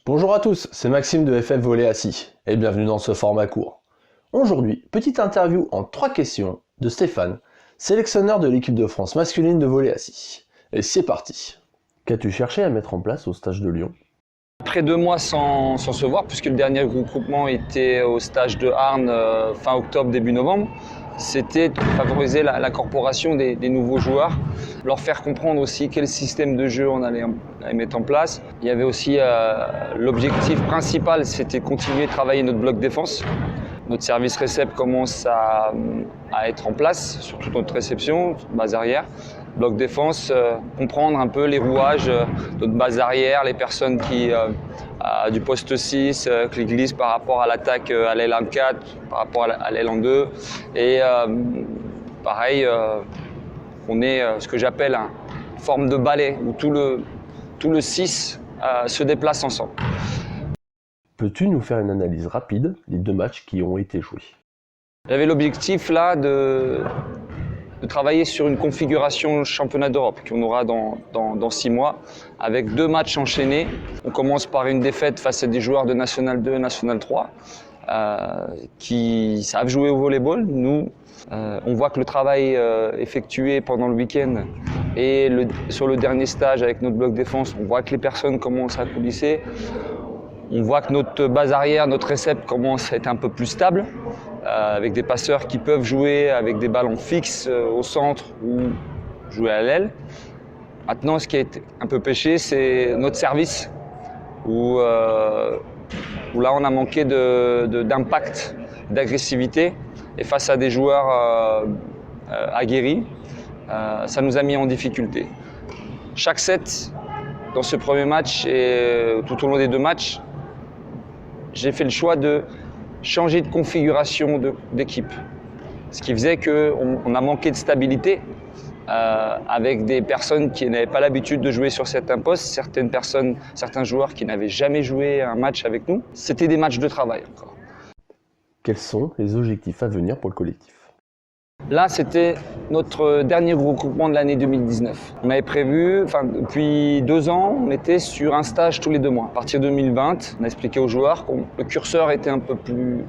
Bonjour à tous, c'est Maxime de FF Volley Assis et bienvenue dans ce format court. Aujourd'hui, petite interview en 3 questions de Stéphane, sélectionneur de l'équipe de France masculine de volley assis. Et c'est parti. Qu'as-tu cherché à mettre en place au stage de Lyon? Après 2 mois sans se voir, puisque le dernier regroupement était au stage de Arnes fin octobre, début novembre, c'était de favoriser l'incorporation des nouveaux joueurs, leur faire comprendre aussi quel système de jeu on allait mettre en place. Il y avait aussi l'objectif principal, c'était continuer de travailler notre bloc défense. Notre service récep commence à être en place, surtout notre réception, base arrière. Bloc défense, comprendre un peu les rouages de notre base arrière, les personnes qui du poste 6, qui glissent par rapport à l'attaque à l'aile 1-4, par rapport à l'aile en 2. Et pareil, on est ce que j'appelle une forme de balai, où tout le 6 se déplace ensemble. Peux-tu nous faire une analyse rapide des 2 matchs qui ont été joués? J'avais l'objectif là de travailler sur une configuration championnat d'Europe qu'on aura dans 6 mois avec 2 matchs enchaînés. On commence par une défaite face à des joueurs de National 2 et National 3 qui savent jouer au volleyball. Nous, on voit que le travail effectué pendant le week-end et sur le dernier stage avec notre bloc défense, on voit que les personnes commencent à coulisser. On voit que notre base arrière, notre récep commence à être un peu plus stable, avec des passeurs qui peuvent jouer avec des ballons fixes au centre ou jouer à l'aile. Maintenant, ce qui est un peu péché, c'est notre service, où là on a manqué d'impact, d'agressivité. Et face à des joueurs aguerris, ça nous a mis en difficulté. Chaque set, dans ce premier match et tout au long des 2 matchs, j'ai fait le choix de changer de configuration d'équipe. Ce qui faisait qu'on a manqué de stabilité avec des personnes qui n'avaient pas l'habitude de jouer sur certains postes, certains joueurs qui n'avaient jamais joué un match avec nous. C'était des matchs de travail encore. Quels sont les objectifs à venir pour le collectif? Là, c'était notre dernier regroupement de l'année 2019. On avait prévu, depuis 2 ans, on était sur un stage tous les 2 mois. À partir de 2020, on a expliqué aux joueurs que le curseur était un peu plus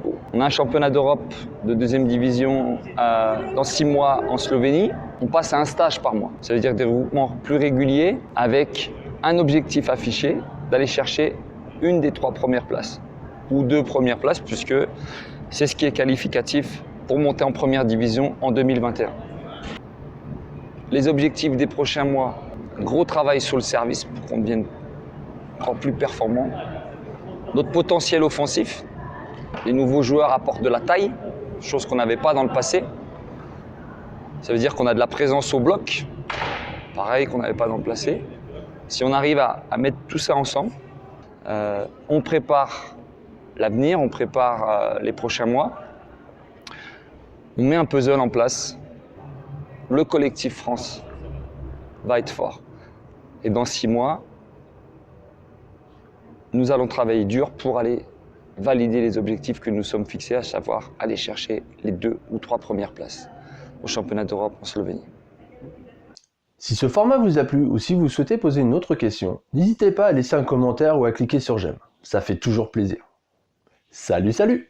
haut. On a un championnat d'Europe de 2e division dans 6 mois en Slovénie. On passe à un stage par mois. Ça veut dire des regroupements plus réguliers avec un objectif affiché d'aller chercher une des 3 premières places ou 2 premières places puisque c'est ce qui est qualificatif pour monter en première division en 2021. Les objectifs des prochains mois, gros travail sur le service pour qu'on devienne encore plus performant. Notre potentiel offensif, les nouveaux joueurs apportent de la taille, chose qu'on n'avait pas dans le passé. Ça veut dire qu'on a de la présence au bloc, pareil qu'on n'avait pas dans le passé. Si on arrive à mettre tout ça ensemble, on prépare l'avenir, on prépare les prochains mois. On met un puzzle en place, le collectif France va être fort. Et dans 6 mois, nous allons travailler dur pour aller valider les objectifs que nous sommes fixés, à savoir aller chercher les 2 ou 3 premières places au championnat d'Europe en Slovénie. Si ce format vous a plu ou si vous souhaitez poser une autre question, n'hésitez pas à laisser un commentaire ou à cliquer sur j'aime. Ça fait toujours plaisir. Salut, salut!